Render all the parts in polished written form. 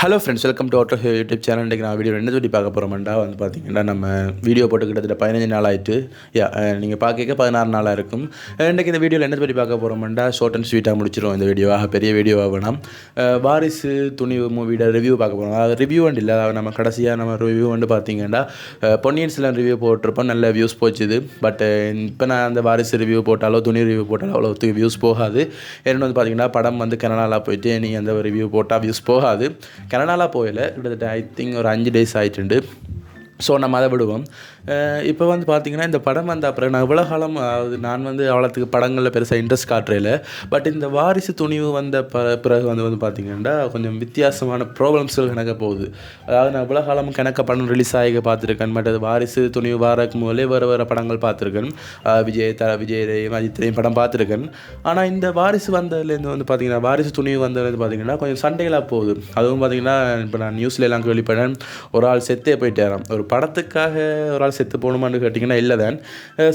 Hello friends, welcome to outer YouTube channel. இன்றைக்கி நான் video என்ன சொல்லி பார்க்க போகிறோம்டா வந்து பார்த்தீங்கன்னா, நம்ம வீடியோ போட்டு கிட்டத்தட்ட 15 நாள் ஆகிட்டு நீங்கள் பார்க்க 16 நாளாக இருக்கும். இன்றைக்கி இந்த வீடியோவில் என்ன சொல்லி பார்க்க போகிறோம்டா, ஷார்ட் அண்ட் ஸ்வீட்டாக முடிச்சிடும் இந்த வீடியோவாக, பெரிய வீடியோவாக வேணாம். வாரிசு துணிவு மூவியோட ரிவ்யூ பார்க்க போகிறோம். அது ரிவ்யூ வந்து இல்லை, நம்ம கடைசியாக நம்ம ரிவ்யூ வந்து பார்த்தீங்கன்னா பொன்னியின் செல்வன் ரிவ்யூ போட்டிருப்போம், நல்ல வியூஸ் போச்சுது. பட் இப்போ நான் அந்த வாரிசு ரிவ்யூ போட்டாலோ துணி ரிவ்யூ போட்டாலோ அவ்வளோ வியூஸ் போகாது. ஏன்னு வந்து பார்த்தீங்கன்னா, படம் வந்து கனடாவில் போயிட்டு நீங்கள் அந்த ரிவ்யூ போட்டால் வியூஸ் போகாது. கனடாவில் போயில கிட்டத்தட்ட ஐ திங்க் ஒரு 5 days ஆகிட்டு. ஸோ நம்ம அதை விடுவோம். இப்போ வந்து பார்த்திங்கன்னா, இந்த படம் வந்த அப்புறம் நான் இவ்வளோ காலம் நான் வந்து அவ்வளோத்துக்கு படங்களில் பெருசாக இன்ட்ரெஸ்ட் காட்டுறதில்ல. பட் இந்த வாரிசு துணிவு வந்த பிறகு வந்து பார்த்திங்கன்னா கொஞ்சம் வித்தியாசமான ப்ராப்ளம்ஸ்கள் கணக்க போகுது. அதாவது நான் இவ்வளோ காலம் கணக்க படம் ரிலீஸ் ஆகி பார்த்துருக்கேன். பட் அது வாரிசு துணிவு வாரக்கு முதலே வேறு படங்கள் பார்த்துருக்கேன். விஜயரையும் அஜித்தையும் படம் பார்த்துருக்கேன். ஆனால் இந்த வாரிசு வந்ததுலேருந்து வந்து பார்த்திங்கன்னா, வாரிசு துணிவு வந்ததுலேருந்து பார்த்திங்கன்னா கொஞ்சம் சண்டைகளாக போகுது. அதுவும் பார்த்திங்கன்னா, இப்போ நான் நியூஸில் எல்லாம் கேள்விப்பட்டேன், ஒரு ஆள் செத்தே போயிட்டாராம். ஒரு படத்துக்காக ஒரு ஆள் செத்து போகணுமான்னு கேட்டிங்கன்னா இல்லை தான்.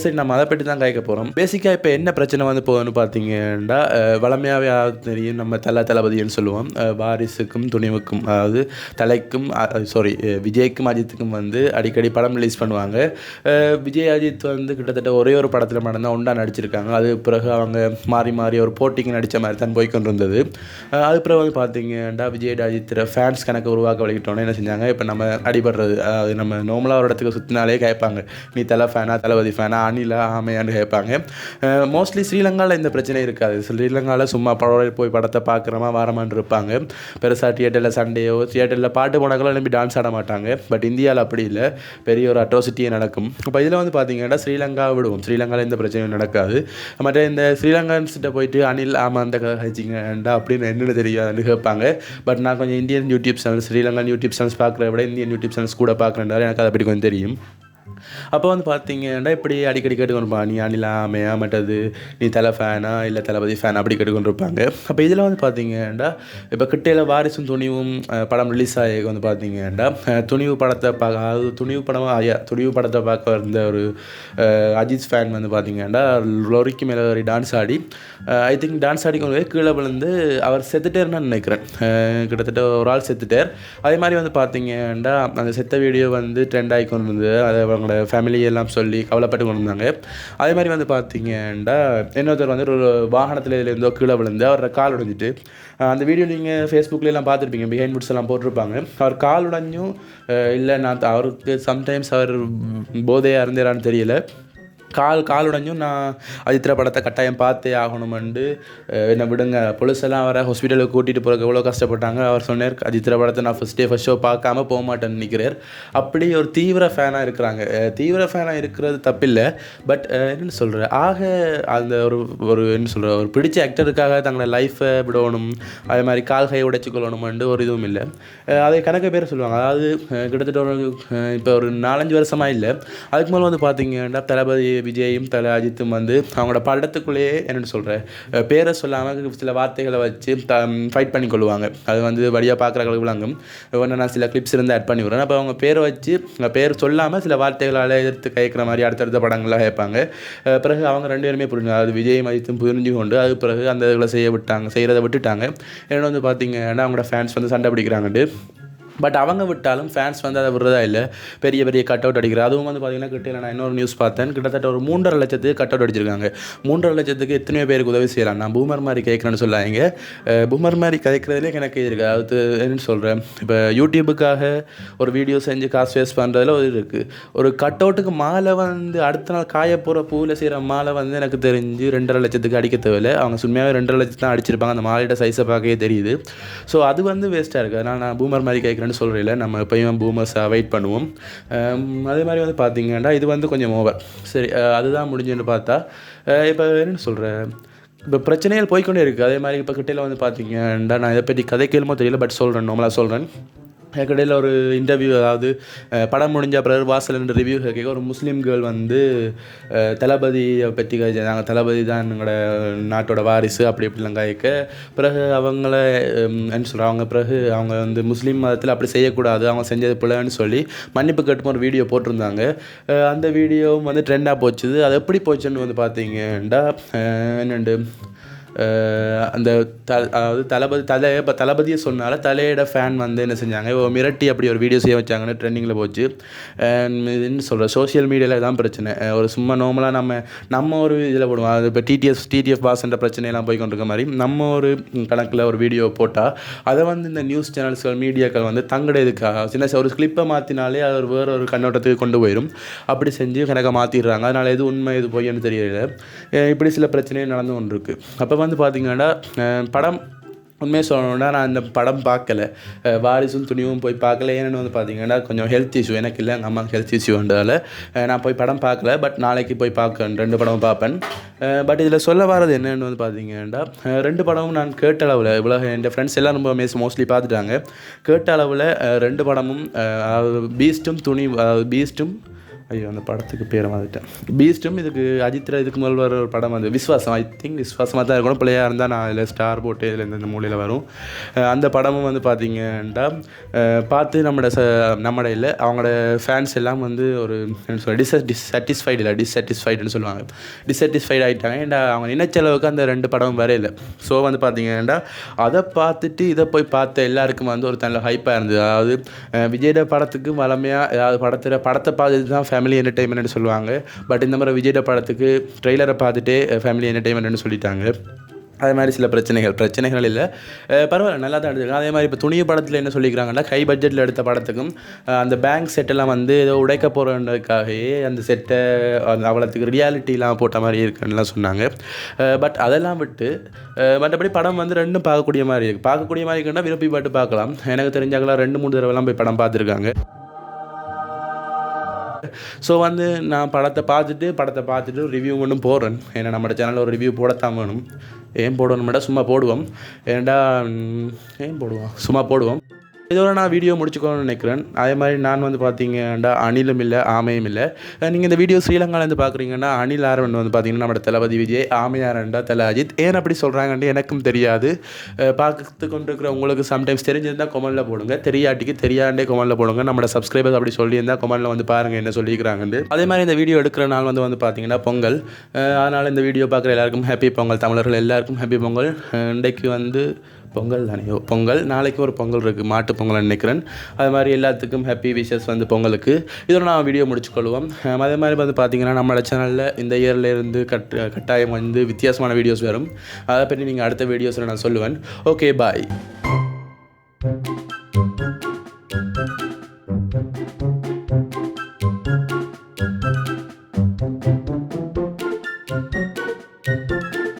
சரி, நம்ம அதை பற்றி தான் கேட்க போகிறோம். பேசிக்காக இப்போ என்ன பிரச்சனை வந்து போகுதுன்னு பார்த்தீங்கன்னா, வளமையாகவே தெரியும், நம்ம தளபதின்னு சொல்லுவோம். வாரிசுக்கும் துணிவுக்கும், அதாவது தலைக்கும் விஜய்க்கும் அஜித்துக்கும் வந்து அடிக்கடி படம் ரிலீஸ் பண்ணுவாங்க. விஜய் அஜித் வந்து கிட்டத்தட்ட ஒரே ஒரு படத்தில் மட்டும்தான் ஒன்றா நடிச்சிருக்காங்க. அது பிறகு அவங்க மாறி மாறி ஒரு போட்டிக்கு நடித்த மாதிரி தான் போய்கொண்டு இருந்தது. அது பிறகு வந்து பார்த்தீங்கன்னா, விஜய் அஜித் ஃபேன்ஸ் கணக்கு உருவாக்க வலிக்கிட்டோன்னே என்ன செஞ்சாங்க, இப்போ நம்ம அடிபடுறது, அது நம்ம நார்மலாக ஒரு இடத்துக்கு சுற்றினாலே கேட்பாங்க, நீ தலை ஃபேனா தளபதி ஃபேனா அனிலா ஆமையான்னு கேட்பாங்க. மோஸ்ட்லி ஸ்ரீலங்காவில் இந்த பிரச்சனை இருக்காது. ஸ்ரீலங்காவில் சும்மா போய் படத்தை பார்க்குறமா வாரமான்னு இருப்பாங்க. பெருசாக தியேட்டரில் சண்டேயோ தியேட்டரில் பாட்டு போனாக்கெல்லாம் நம்பி டான்ஸ் ஆட மாட்டாங்க. பட் இந்தியாவில் அப்படி இல்லை, பெரிய ஒரு அட்ரோசிட்டியே நடக்கும். இப்போ இதில் வந்து பார்த்தீங்கன்னா ஸ்ரீலங்கா விடுவோம், ஸ்ரீலங்காவில் எந்த பிரச்சனையும் நடக்காது. மற்ற இந்த ஸ்ரீலங்கான்ஸ்கிட்ட போயிட்டு அனில் ஆமா அந்த ஹச்சிங்கண்டா அப்படின்னு என்னென்னு தெரியாதுன்னு கேட்பாங்க. பட் நான் கொஞ்சம் Indian YouTube channels, Sri Lankan YouTube channels பார்க்குறத விட இந்தியன் யூடியூப் சேனல்ஸ் கூட பார்க்குறேன், எனக்கு அதை பற்றி கொஞ்சம் தெரியும். அப்போ வந்து பார்த்தீங்கன்னா, இப்படி அடிக்கடி கேட்டுக்கொண்டிருப்பா, நீ அனிலா ஆமையா மற்றது நீ தலை ஃபேனா இல்லை தளபதி ஃபேன் அப்படி கேட்டுக்கொண்டிருப்பாங்க. அப்போ இதில் வந்து பார்த்தீங்கன்னா, இப்போ கிட்டையில் வாரிசும் துணிவும் படம் ரிலீஸ் ஆகி வந்து பார்த்தீங்கன்னா, துணிவு படத்தை அதாவது துணிவு படத்தை பார்க்க இருந்த ஒரு அஜித் ஃபேன் வந்து பார்த்தீங்கன்னா லொரிக்கு மேலே ஒரு dance Aadi, I think dance ஆடி கொண்டு போய் கீழே விழுந்து அவர் செத்துட்டேர்னு நினைக்கிறேன். கிட்டத்தட்ட ஒரு ஆள் செத்துட்டார். அதே மாதிரி வந்து பார்த்தீங்கன்னா, அந்த செத்த வீடியோ வந்து ட்ரெண்ட் ஆகி கொண்டு வந்து அதை அவங்களோட ஃபேமிலியெல்லாம் சொல்லி கவலைப்பட்டு கொண்டு வந்தாங்க. அதே மாதிரி வந்து பார்த்தீங்கன்னா, இன்னொருத்தர் வந்து ஒரு வாகனத்தில் இருந்தோ கீழே விழுந்து அவரோட கால் உடைஞ்சிட்டு, அந்த வீடியோ நீங்கள் ஃபேஸ்புக்லாம் பார்த்துருப்பீங்க, பிஹைண்ட் புட்ஸ் எல்லாம் போட்டிருப்பாங்க. அவர் கால் உடைஞ்சும் இல்லை, நான் அவருக்கு சம்டைம்ஸ் அவர் போதையாக இருந்தேரான்னு தெரியல, கால் உடைஞ்சும் நான் அஜித்ர படத்தை கட்டாயம் பார்த்தே ஆகணுமெண்டு என்னை விடுங்க, பொலிஸெல்லாம் அவரை ஹாஸ்பிட்டலுக்கு கூட்டிகிட்டு போகிறக்கு எவ்வளோ கஷ்டப்பட்டாங்க. அவர் சொன்னார், அஜித்ர படத்தை நான் ஃபஸ்ட் ஷோ பார்க்காம போக மாட்டேன்னு நினைக்கிறார். அப்படி ஒரு தீவிர ஃபேனாக இருக்கிறாங்க. தீவிர ஃபேனாக இருக்கிறது தப்பில்லை. பட் என்னென்னு சொல்கிற, அந்த ஒரு என்ன சொல்கிற, ஒரு பிடிச்ச ஆக்டருக்காக தங்களை லைஃப்பை விடணும், அதே மாதிரி கால் கை உடைச்சிக்கொள்ளணுமெண்டு ஒரு இதுவும் இல்லை. அதை கணக்கு பேர் சொல்லுவாங்க. அதாவது கிட்டத்தட்ட ஒரு இப்போ ஒரு 4-5 வருஷமாக இல்லை, அதுக்கு மேலே வந்து பார்த்தீங்கன்னா தளபதி விஜயும் அஜித்தும் வந்து அவங்களோட படத்துக்குள்ளேயே என்னென்னு சொல்கிறேன், பேரை சொல்லாமல் சில வார்த்தைகளை வச்சு ஃபைட் பண்ணி கொள்ளுவாங்க. அது வந்து வழியாக பார்க்குறவங்களுக்கு விளங்கும். ஒன்று நான் சில கிளிப்ஸ் இருந்து ஆட் பண்ணி விடுறேன். அப்போ அவங்க பேரை வச்சு பேர் சொல்லாமல் சில வார்த்தைகளால் எதிர்த்து கேட்குற மாதிரி அடுத்தடுத்த படங்கள்லாம் கேட்பாங்க. பிறகு அவங்க 2 பேருமே புரிஞ்சு, அது விஜயும் அஜித்தும் புரிஞ்சு கொண்டு அது பிறகு அந்த இதில் செய்கிறத விட்டுட்டாங்க. ஏன்னா வந்து பார்த்தீங்கன்னா அவங்களோட ஃபேன்ஸ் வந்து சண்டை பிடிக்கிறாங்கட்டு. பட் அவங்க விட்டாலும் ஃபேன்ஸ் வந்து அதை விடுறதா இல்லை, பெரிய பெரிய கட் அவுட் அடிக்கிறார். அதுவும் வந்து பார்த்திங்கன்னா கிட்டே நான் இன்னொரு நியூஸ் பார்த்தேன், கிட்டத்தட்ட ஒரு 3.5 லட்சத்துக்கு கட் அவுட் அடிச்சிருக்காங்க. 3.5 லட்சத்துக்கு எத்தனையோ பேருக்கு உதவி செய்யலாம். நான் பூமர் மாதிரி கேட்குறேன்னு சொல்லாங்க. பூமர் மாதிரி கேட்குறதுலே எனக்கு இருக்குது. அதாவது என்னென்னு சொல்கிறேன், இப்போ யூடியூபுக்காக ஒரு வீடியோ செஞ்சு காசு வேஸ்ட் பண்ணுறதுல ஒரு இருக்குது. ஒரு கட் அவுட்டுக்கு மாலை வந்து அடுத்த நாள் காய போகிற பூவில் செய்கிற மாலை வந்து எனக்கு தெரிஞ்சு 2.5 லட்சத்துக்கு அடிக்க தேவையில்லை. அவங்க சும்மையாகவே 2.5 லட்சத்து தான் அடிச்சிருப்பாங்க. அந்த மாலையோட சைஸை பார்க்கவே தெரியுது. ஸோ அது வந்து வேஸ்ட்டாக இருக்குது. அதனால் நான் பூமர் மாதிரி கேட்குறேன் சொல்கிறேன். நம்ம எப்பயும் பூமர்ஸை அவாய்ட் பண்ணுவோம். அதே மாதிரி வந்து பார்த்தீங்கன்னா இது வந்து கொஞ்சம் ஓவர். சரி, அதுதான் முடிஞ்சுன்னு பார்த்தா இப்போ என்னென்னு சொல்கிறேன், இப்போ பிரச்சனைகள் போய்கொண்டே இருக்குது. அதே மாதிரி இப்போ கிட்டையில் வந்து பார்த்தீங்கன்னா, நான் இதை பற்றி கதை கேளுமோ தெரியல, பட் சொல்கிறேன், நார்மலாக சொல்கிறேன். கடையில் ஒரு இன்டர்வியூ, அதாவது படம் முடிஞ்ச பிறகு வாசல் ரிவ்யூ கேட்க ஒரு முஸ்லீம் கேர்ள் வந்து தளபதியை பற்றி கேட்டாங்க. தளபதி தான் எங்களோட நாட்டோட வாரிசு அப்படி இப்படிலாம் கேட்க, பிறகு அவங்கள என்ன சொல்கிறாங்க, அவங்க வந்து முஸ்லீம் மதத்தில் அப்படி செய்யக்கூடாது, அவங்க செஞ்சது பிள்ளைன்னு சொல்லி மன்னிப்பு கேட்டு ஒரு வீடியோ போட்டிருந்தாங்க. அந்த வீடியோவும் வந்து ட்ரெண்டாக போச்சுது. அது எப்படி போச்சுன்னு வந்து பார்த்தீங்கன்னா, என்னென்று அந்த அதாவது தளபதியை சொன்னால தலையோட ஃபேன் வந்து என்ன செஞ்சாங்க மிரட்டி அப்படி ஒரு வீடியோ செய்ய வச்சாங்கன்னு ட்ரெண்டிங்கில் போச்சு. இதுன்னு சொல்கிற சோஷியல் மீடியாவில் தான் பிரச்சனை. ஒரு சும்மா நார்மலாக நம்ம ஒரு இதில் போடுவோம். அது இப்போ டிடிஎஃப் பாஸ்ன்ற பிரச்சனையெல்லாம் போய் கொண்டிருக்க மாதிரி நம்ம ஒரு கணக்கில் ஒரு வீடியோ போட்டால் அதை வந்து இந்த நியூஸ் சேனல்ஸ்கள் மீடியாக்கள் வந்து தங்கட இதுக்காக சின்ன ஒரு கிளிப்பை மாற்றினாலே அது வேறு ஒரு கண்ணோட்டத்துக்கு கொண்டு போயிடும். அப்படி செஞ்சு கணக்காக மாற்றிடுறாங்க. அதனால் எது உண்மை எது பொய்ன்னு தெரியல. இப்படி சில பிரச்சனையும் நடந்து கொண்டு இருக்குது. அப்போ வந்து பார்த்திங்கன்னா படம் உண்மையாக சொல்லணுன்னா நான் இந்த படம் பார்க்கல. வாரிசும் துணிவும் போய் பார்க்கல. ஏன்னு வந்து பார்த்திங்கன்னா கொஞ்சம் ஹெல்த் இஷ்யூ எனக்கு இல்லை, எங்கள் அம்மாவுக்கு ஹெல்த் இஷ்யூன்றதால நான் போய் படம் பார்க்கல. பட் நாளைக்கு போய் பார்க்கணும், 2 படமும் பார்ப்பேன். பட் இதில் சொல்ல வர்றது என்னென்னு வந்து பார்த்திங்கன்னா 2 படமும் நான் கேட்ட அளவில் இவ்வளோ என் ஃப்ரெண்ட்ஸ் எல்லாம் ரொம்ப மோஸ்ட்லி பார்த்துட்டாங்க. கேட்ட அளவில் 2 படமும் பீஸ்ட்டும் அந்த படத்துக்கு பேரை வந்துட்டேன். பீஸ்ட்டும் இதுக்கு முதல் வர ஒரு படம் வந்து விஸ்வாசம். விஸ்வாசமாக தான் இருக்கணும். பிள்ளையாக இருந்தால் நான் இதில் ஸ்டார் போட்டு இதில் இந்த மூலையில் வரும். அந்த படமும் வந்து பார்த்திங்கன்னா பார்த்து நம்மட இல்லை அவங்களோட ஃபேன்ஸ் எல்லாம் வந்து ஒரு என்ன சொல்ல டிஸ்சாட்டிஸ்ஃபைடுன்னு சொல்லுவாங்க. டிஸ்சாட்டிஸ்ஃபைட் ஆகிட்டாங்க. ஏன்டா அவங்க நினைச்ச அளவுக்கு அந்த 2 படமும் வரையில. ஸோ வந்து பார்த்திங்கன்னா அதை பார்த்துட்டு இதை போய் பார்த்த எல்லாருக்கும் வந்து ஒரு நல்ல ஹைப்பாக இருந்தது. அதாவது விஜயோட படத்துக்கு வளமையாக ஏதாவது படத்தை பார்த்துட்டு தான் ஃபேமிலி என்டர்டெயின்மெண்ட்னு சொல்லுவாங்க. பட் இந்த மாதிரி விஜயோட படத்துக்கு ட்ரெய்லரை பார்த்துட்டு ஃபேமிலி என்டர்டெயின்மெண்ட்னு சொல்லிட்டாங்க. அதே மாதிரி சில பிரச்சனைகள் இல்லை, பரவாயில்ல, நல்லா தான் எடுத்துருக்காங்க. அதே மாதிரி இப்போ துணிவு படத்தில் என்ன சொல்லிக்கிறாங்கன்னா ஹை பட்ஜெட்டில் எடுத்த படத்துக்கும் அந்த பேங்க் செட்டெல்லாம் வந்து ஏதோ உடைக்க போகிறதுக்காகவே அந்த செட்டை அவ்வளோத்துக்கு ரியாலிட்டிலாம் போட்ட மாதிரி இருக்குன்னுலாம் சொன்னாங்க. பட் அதெல்லாம் விட்டு மற்றபடி படம் வந்து 2 பார்க்கக்கூடிய மாதிரி இருக்குன்னா விருப்பி பாட்டு பார்க்கலாம். எனக்கு தெரிஞ்சாக்கலாம் 2-3 தடவைலாம் போய் படம் பார்த்துருக்காங்க. ஸோ வந்து நான் படத்தை பார்த்துட்டு ரிவ்யூ ஒன்றும் போடுறேன். ஏன்னா நம்ம சேனலில் ஒரு ரிவ்யூ போடத்தான் வேணும். ஏன் போடணும்டா சும்மா போடுவோம். சும்மா போடுவோம். இதோட நான் வீடியோ முடிச்சுக்கணும்னு நினைக்கிறேன். அதே மாதிரி நான் வந்து பார்த்திங்கன்னா அனிலும் இல்லை ஆமையும் இல்லை. நீங்கள் இந்த வீடியோ ஸ்ரீலங்காலேருந்து பார்க்குறீங்கன்னா அனில் ஆரவன் வந்து பார்த்திங்கன்னா நம்ம தளபதி விஜய், ஆமையாரண்டா தலை அஜித். ஏன் அப்படி சொல்கிறாங்கன்ட்டு எனக்கும் தெரியாது. பார்த்து கொண்டு இருக்கிற உங்களுக்கு சம்டைம்ஸ் தெரிஞ்சிருந்தால் கொமெண்டில் போடுங்க, தெரியாண்டே கொமெண்டில் போடுங்க. நம்மளோட சப்ஸ்கிரைபர்ஸ் அப்படி சொல்லியிருந்தால் கொமெண்டில் வந்து பாருங்கள் என்ன சொல்லிக்கிறாங்கன்னு. அதே மாதிரி இந்த வீடியோ எடுக்கிற நாள் வந்து பார்த்திங்கன்னா பொங்கல். அதனால் இந்த வீடியோ பார்க்குற எல்லாருக்கும் ஹாப்பி பொங்கல். தமிழர்கள் எல்லாருக்கும் ஹாப்பி பொங்கல். இன்றைக்கு வந்து பொங்கல் தானே, பொங்கல். நாளைக்கு ஒரு பொங்கல் இருக்குது, மாட்டு பொங்கல் நினைக்கிறேன். அது மாதிரி எல்லாத்துக்கும் ஹாப்பி விஷஸ் வந்து பொங்கலுக்கு. இதோட நான் வீடியோ முடிச்சுக்கொள்வோம். அதே மாதிரி வந்து பார்த்திங்கன்னா நம்மளோட சேனலில் இந்த இயர்லேருந்து கட்டாயம் வந்து வித்தியாசமான வீடியோஸ் வரும். அதை பற்றி நீங்கள் அடுத்த வீடியோஸில் நான் சொல்லுவேன். ஓகே, பாய்.